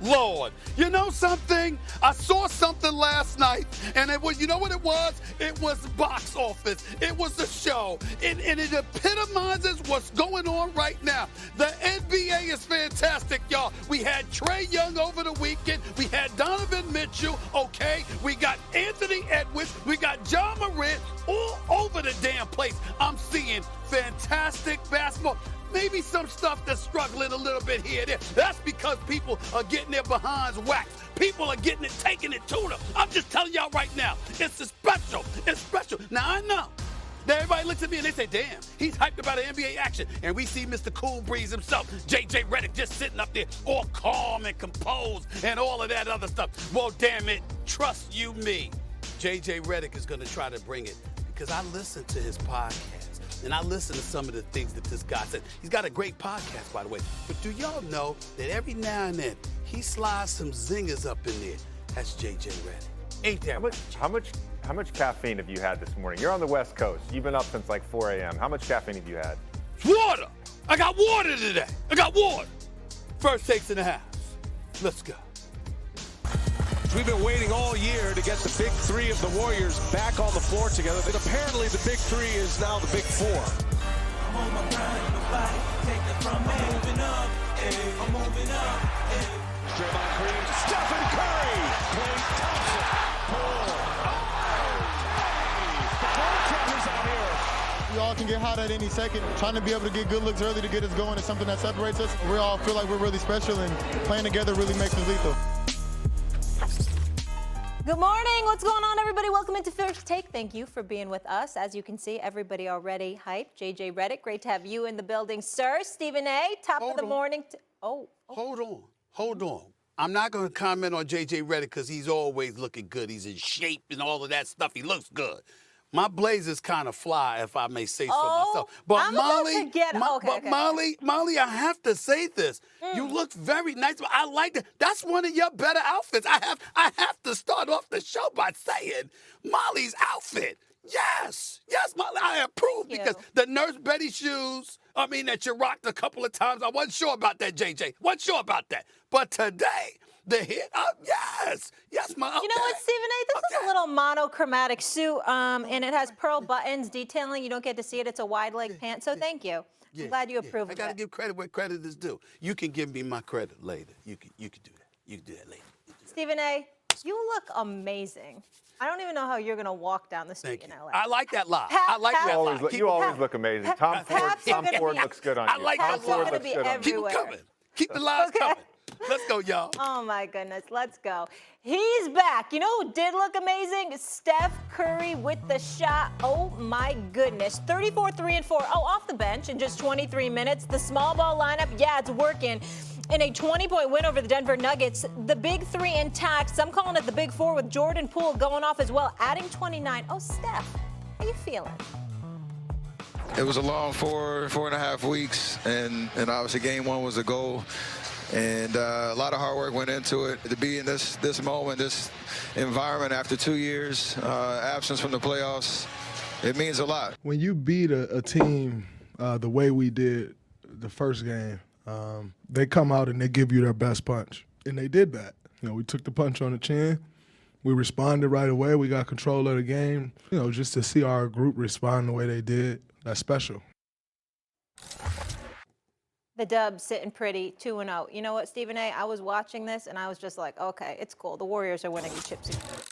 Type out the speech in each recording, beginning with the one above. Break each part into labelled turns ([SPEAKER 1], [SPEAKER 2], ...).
[SPEAKER 1] Lord. You know something? I saw something last night, and it was, you know what it was? It was box office. It was the show. And it epitomizes what's going on right now. The NBA is fantastic, y'all. We had Trae Young over the weekend. We had Donovan Mitchell, okay? We got Anthony Edwards. We got John Morant all over the damn place. I'm seeing fantastic basketball. Maybe some stuff that's struggling a little bit here and there. That's because people are getting their behinds whacked. People are getting it, taking it to them. I'm just telling y'all right now, it's special. It's special. Now, I know that everybody looks at me and they say, damn, he's hyped about an NBA action. And we see Mr. Cool Breeze himself, J.J. Redick, just sitting up there all calm and composed and all of that other stuff. Well, damn it, trust you me. J.J. Redick is going to try to bring it because I listened to his podcast. And I listen to some of the things that this guy said. He's got a great podcast, by the way. But do y'all know that every now and then he slides some zingers up in there? That's J.J. Redick. Ain't that right?
[SPEAKER 2] How much caffeine have you had this morning? You're on the West Coast. You've been up since like 4 a.m. How much caffeine have you had?
[SPEAKER 1] Water. I got water today. I got water. First takes in the house. Let's go.
[SPEAKER 3] We've been waiting all year to get the big three of the Warriors back on the floor together. And apparently the big three is now the big four.
[SPEAKER 4] I'm on my grind, nobody take it from me. I'm moving up, I'm moving up.
[SPEAKER 3] Draymond Green, Stephen Curry, Klay Thompson, Paul. The ball travelers out here.
[SPEAKER 5] We all can get hot at any second. Trying to be able to get good looks early to get us going is something that separates us. We all feel like we're really special, and playing together really makes us lethal.
[SPEAKER 6] Good morning. What's going on, everybody? Welcome into First Take. Thank you for being with us. As you can see, everybody already hyped. J.J. Redick, great to have you in the building, sir. Stephen A., top of the morning.
[SPEAKER 1] Hold on. I'm not going to comment on J.J. Redick because he's always looking good. He's in shape and all of that stuff. He looks good. My blazers kind of fly, if I may say so myself. But
[SPEAKER 6] I'm
[SPEAKER 1] Molly,
[SPEAKER 6] okay.
[SPEAKER 1] Molly, I have to say this. You look very nice. I like that. That's one of your better outfits. I have to start off the show by saying Molly's outfit. Yes, Molly, I approve because the Nurse Betty shoes, that you rocked a couple of times. I wasn't sure about that, JJ. Wasn't sure about that. But today, the hit, yes, Molly.
[SPEAKER 6] You know what, Stephen A., this is a little monochromatic suit, and it has pearl buttons detailing. You don't get to see it. It's a wide leg pant, so thank you. I'm glad you approve of it.
[SPEAKER 1] I got to give credit where credit is due. You can give me my credit later. You can do that. You can do that later.
[SPEAKER 6] Stephen A., you look amazing. I don't even know how you're going to walk down the street in LA.
[SPEAKER 1] I like that lie. I like that lie.
[SPEAKER 2] You always look amazing. Tom Ford looks good on you.
[SPEAKER 1] I like
[SPEAKER 2] Tom
[SPEAKER 1] that
[SPEAKER 2] Ford
[SPEAKER 1] lie.
[SPEAKER 2] looks good on you.
[SPEAKER 1] Keep it coming. Keep the lies coming. Let's go, y'all.
[SPEAKER 6] Oh, my goodness. Let's go. He's back. You know who did look amazing? Steph Curry with the shot. Oh, my goodness. 34, 3, and 4. Oh, off the bench in just 23 minutes. The small ball lineup, it's working. In a 20-point win over the Denver Nuggets, the big three intact. Some calling it the big four with Jordan Poole going off as well, adding 29. Oh, Steph, how you feeling?
[SPEAKER 7] It was a long 4.5 weeks, and obviously game one was a goal. And a lot of hard work went into it. To be in this moment, this environment after 2 years, absence from the playoffs, it means a lot.
[SPEAKER 8] When you beat a team the way we did the first game, they come out and they give you their best punch. And they did that. We took the punch on the chin. We responded right away. We got control of the game. Just to see our group respond the way they did, that's special.
[SPEAKER 6] The Dubs sitting pretty, 2-0. You know what, Stephen A., I was watching this, and I was just like, okay, it's cool. The Warriors are winning the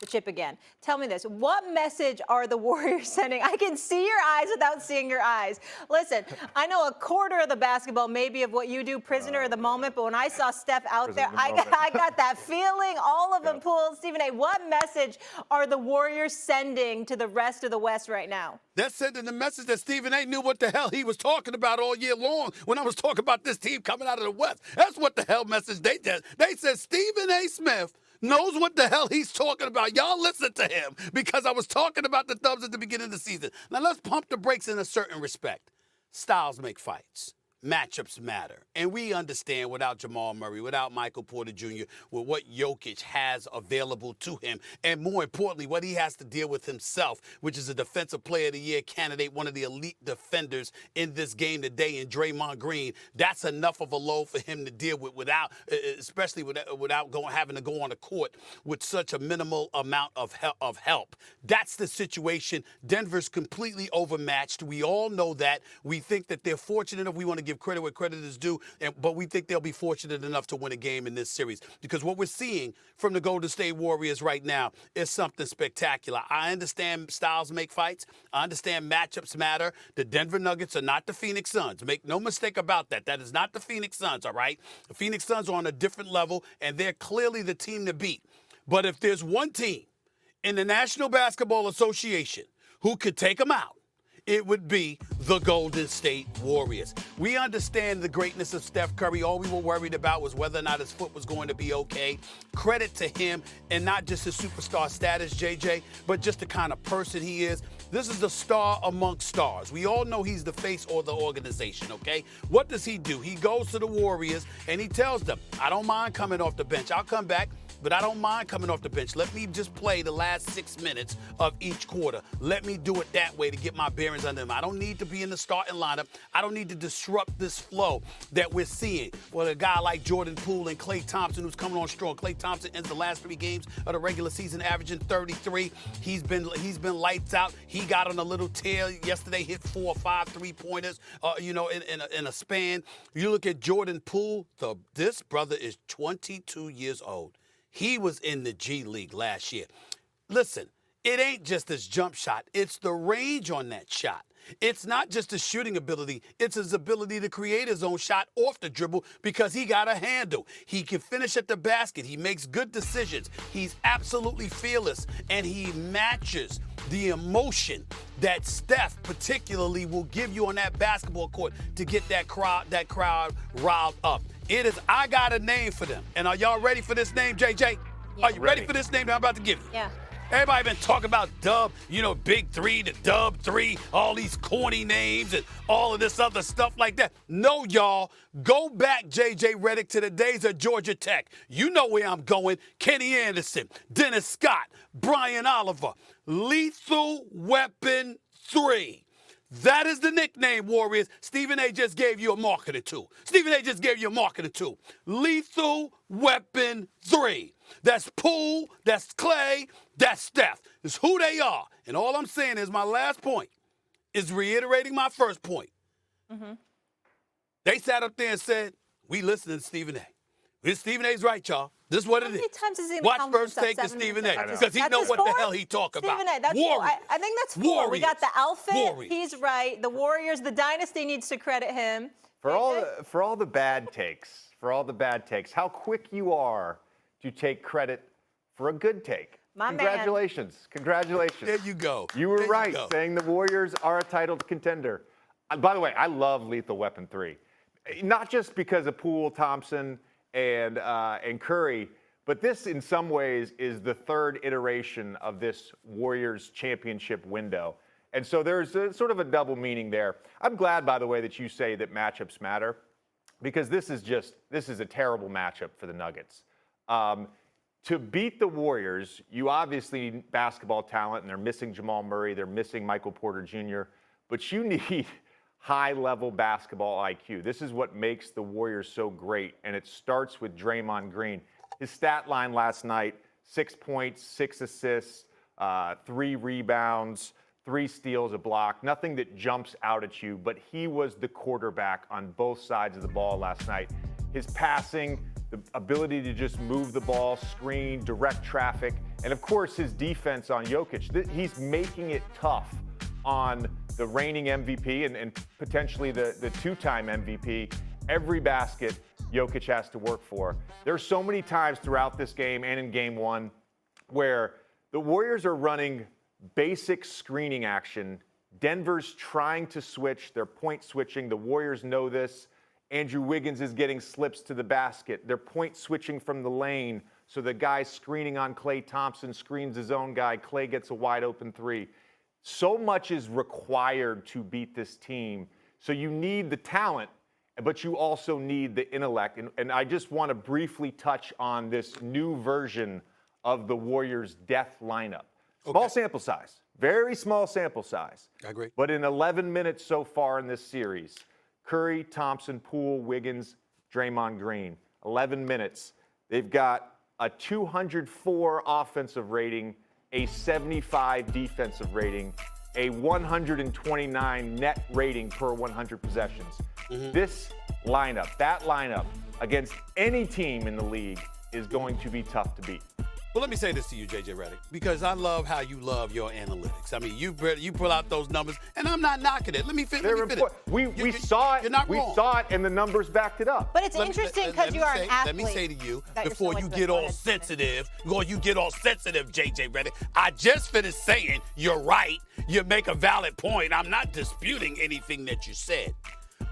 [SPEAKER 6] chip again. Tell me this. What message are the Warriors sending? I can see your eyes without seeing your eyes. Listen, I know a quarter of the basketball maybe of what you do, prisoner of the moment, but when I saw Steph out there, I got that feeling. All of them pulled. Stephen A., what message are the Warriors sending to the rest of the West right now?
[SPEAKER 1] They're sending the message that Stephen A. knew what the hell he was talking about all year long when I was talking about this team coming out of the West. That's what the hell message they did. They said Stephen A. Smith knows what the hell he's talking about. Y'all listen to him because I was talking about the Dubs at the beginning of the season. Now let's pump the brakes in a certain respect. Styles make fights. matchups matter. And we understand without Jamal Murray, without Michael Porter Jr., with what Jokic has available to him, and more importantly, what he has to deal with himself, which is a Defensive Player of the Year candidate, one of the elite defenders in this game today in Draymond Green. That's enough of a load for him to deal with especially without having to go on the court with such a minimal amount of help. That's the situation. Denver's completely overmatched. We all know that. We think that they're fortunate enough. We want to give credit where credit is due, but we think they'll be fortunate enough to win a game in this series, because what we're seeing from the Golden State Warriors right now is something spectacular. I understand styles make fights. I understand matchups matter. The Denver Nuggets are not the Phoenix Suns. Make no mistake about that. That is not the Phoenix Suns, all right? The Phoenix Suns are on a different level, and they're clearly the team to beat. But if there's one team in the National Basketball Association who could take them out, it would be the Golden State Warriors. We understand the greatness of Steph Curry. All we were worried about was whether or not his foot was going to be okay. Credit to him, and not just his superstar status, JJ, but just the kind of person he is. This is a star amongst stars. We all know he's the face of the organization, okay? What does he do? He goes to the Warriors, and he tells them, I don't mind coming off the bench. I'll come back, but I don't mind coming off the bench. Let me just play the last 6 minutes of each quarter. Let me do it that way to get my bearings under him. I don't need to be in the starting lineup. I don't need to disrupt this flow that we're seeing. Well, a guy like Jordan Poole and Klay Thompson, who's coming on strong. Klay Thompson ends the last 3 games of the regular season averaging 33. He's been lights out. He got on a little tear yesterday, hit 4 or 5 3-pointers, in a span. You look at Jordan Poole, this brother is 22 years old. He was in the G League last year. Listen, it ain't just his jump shot. It's the range on that shot. It's not just his shooting ability. It's his ability to create his own shot off the dribble, because he got a handle. He can finish at the basket. He makes good decisions. He's absolutely fearless, and he matches the emotion that Steph particularly will give you on that basketball court to get that crowd riled up. I got a name for them. And are y'all ready for this name, JJ?
[SPEAKER 6] Yeah.
[SPEAKER 1] Are you ready for this name that I'm about to give you?
[SPEAKER 6] Yeah.
[SPEAKER 1] Everybody been talking about Dub, Big 3, the Dub 3, all these corny names and all of this other stuff like that. No, y'all. Go back, JJ Redick, to the days of Georgia Tech. You know where I'm going. Kenny Anderson, Dennis Scott, Brian Oliver. Lethal Weapon 3. That is the nickname, Warriors. Stephen A. just gave you a marketing tool. Lethal Weapon 3. That's Poole, that's Klay, that's Steph. It's who they are. And all I'm saying is my last point is reiterating my first point. Mm-hmm. They sat up there and said, we listening to Stephen A. Stephen A's right, y'all. This is what it is.
[SPEAKER 6] How many times has he
[SPEAKER 1] Watch
[SPEAKER 6] come
[SPEAKER 1] First
[SPEAKER 6] with
[SPEAKER 1] Take to
[SPEAKER 6] stuff?
[SPEAKER 1] Stephen A. Because he knows what the hell he talk about.
[SPEAKER 6] Stephen A, that's four. I think that's 4. We got the outfit.
[SPEAKER 1] Warriors.
[SPEAKER 6] He's right. The Warriors, the dynasty needs to credit him.
[SPEAKER 2] For all the bad takes, how quick you are to take credit for a good take. Congratulations.
[SPEAKER 1] There you go.
[SPEAKER 2] You were right, saying the Warriors are a title contender. By the way, I love Lethal Weapon 3. Not just because of Poole, Thompson, and Curry, but this in some ways is the 3rd iteration of this Warriors championship window. And so there's sort of a double meaning there. I'm glad, by the way, that you say that matchups matter, because this is a terrible matchup for the Nuggets. To beat the Warriors, you obviously need basketball talent, and they're missing Jamal Murray, they're missing Michael Porter Jr., but you need high-level basketball IQ. This is what makes the Warriors so great, and it starts with Draymond Green. His stat line last night, 6 points, 6 assists, 3 rebounds, 3 steals, a block. Nothing that jumps out at you, but he was the quarterback on both sides of the ball last night. His passing, the ability to just move the ball, screen, direct traffic, and of course his defense on Jokic. He's making it tough on the reigning MVP and potentially the 2-time MVP. Every basket Jokic has to work for. There's so many times throughout this game and in game 1 where the Warriors are running basic screening action. Denver's trying to switch. They're point switching. The Warriors know this. Andrew Wiggins is getting slips to the basket. They're point switching from the lane. So the guy screening on Klay Thompson screens his own guy. Klay gets a wide open 3. So much is required to beat this team. So you need the talent, but you also need the intellect. And I just want to briefly touch on this new version of the Warriors' death lineup. Small sample size, very small sample size.
[SPEAKER 1] I agree.
[SPEAKER 2] But in 11 minutes so far in this series, Curry, Thompson, Poole, Wiggins, Draymond Green, 11 minutes. They've got a 204 offensive rating, a 75 defensive rating, a 129 net rating per 100 possessions. This lineup, that lineup, against any team in the league is going to be tough to beat.
[SPEAKER 1] Well, let me say this to you, JJ Redick, because I love how you love your analytics. I mean, you pull out those numbers, and I'm not knocking it. Let me finish.
[SPEAKER 2] We saw it.
[SPEAKER 1] You're not
[SPEAKER 2] we
[SPEAKER 1] wrong.
[SPEAKER 2] saw it, and the numbers backed it up.
[SPEAKER 6] But it's interesting because you are an athlete.
[SPEAKER 1] Let me say to you,
[SPEAKER 6] that you're
[SPEAKER 1] before
[SPEAKER 6] so
[SPEAKER 1] you
[SPEAKER 6] into
[SPEAKER 1] get
[SPEAKER 6] the
[SPEAKER 1] all
[SPEAKER 6] fun.
[SPEAKER 1] sensitive, JJ Redick, I just finished saying you're right. You make a valid point. I'm not disputing anything that you said.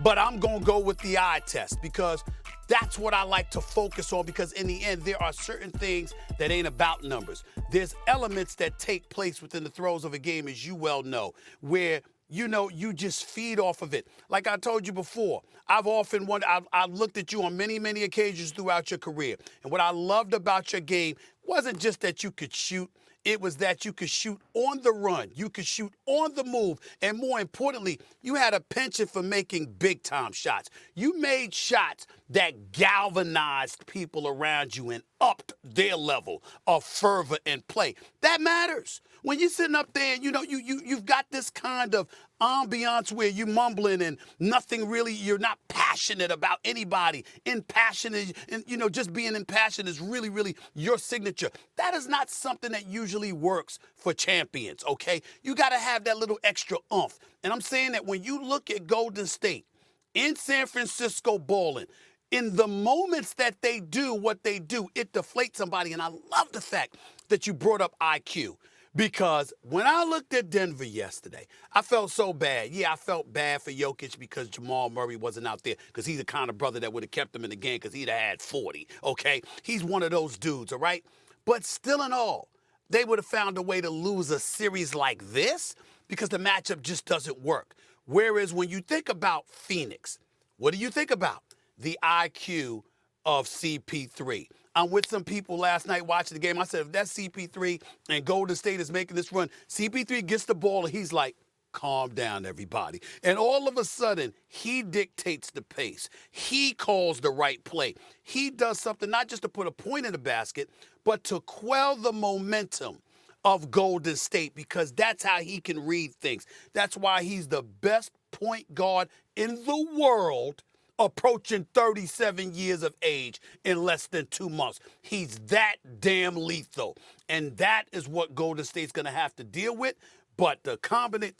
[SPEAKER 1] But I'm going to go with the eye test because that's what I like to focus on, because in the end, there are certain things that ain't about numbers. There's elements that take place within the throes of a game, as you well know, where you just feed off of it. Like I told you before, I've often wondered, I've looked at you on many, many occasions throughout your career. And what I loved about your game wasn't just that you could shoot. It was that you could shoot on the run. You could shoot on the move. And more importantly, you had a penchant for making big-time shots. You made shots that galvanized people around you and upped their level of fervor and play. That matters. When you're sitting up there and, you've got this kind of ambiance where you're mumbling and nothing really, you're not passionate about anybody. Impassionate, and, just being impassioned is really, really your signature. That is not something that usually works for champions, okay? You got to have that little extra oomph. And I'm saying that when you look at Golden State in San Francisco balling, in the moments that they do what they do, it deflates somebody. And I love the fact that you brought up IQ. Because when I looked at Denver yesterday, I felt so bad. Yeah, I felt bad for Jokic because Jamal Murray wasn't out there, because he's the kind of brother that would have kept him in the game because he'd have had 40, okay? He's one of those dudes, all right? But still in all, they would have found a way to lose a series like this because the matchup just doesn't work. Whereas when you think about Phoenix, what do you think about? The IQ of CP3. I'm with some people last night watching the game. I said, if that's CP3 and Golden State is making this run, CP3 gets the ball and he's like, calm down, everybody. And all of a sudden, he dictates the pace. He calls the right play. He does something not just to put a point in the basket, but to quell the momentum of Golden State, because that's how he can read things. That's why he's the best point guard in the world, approaching 37 years of age in less than 2 months. He's that damn lethal. And that is what Golden State's going to have to deal with. But the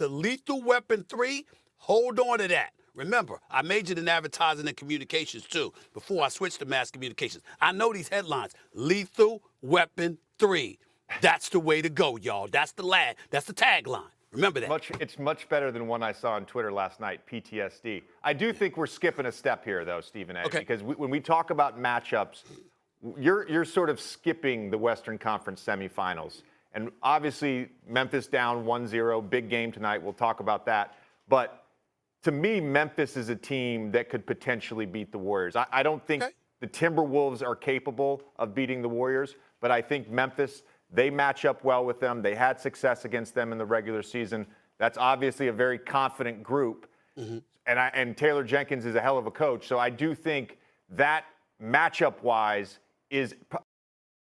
[SPEAKER 1] lethal weapon 3, hold on to that. Remember, I majored in advertising and communications too before I switched to mass communications. I know these headlines. Lethal weapon 3. That's the way to go, y'all. That's the tagline. Remember that.
[SPEAKER 2] It's much better than one I saw on Twitter last night, PTSD. I do think we're skipping a step here, though, Stephen A.
[SPEAKER 1] Okay.
[SPEAKER 2] Because when we talk about matchups, you're sort of skipping the Western Conference semifinals. And obviously, Memphis down 1-0, big game tonight. We'll talk about that. But to me, Memphis is a team that could potentially beat the Warriors. I don't think the Timberwolves are capable of beating the Warriors, but I think Memphis, they match up well with them. They had success against them in the regular season. That's obviously a very confident group. Mm-hmm. And Taylor Jenkins is a hell of a coach. So I do think that matchup-wise is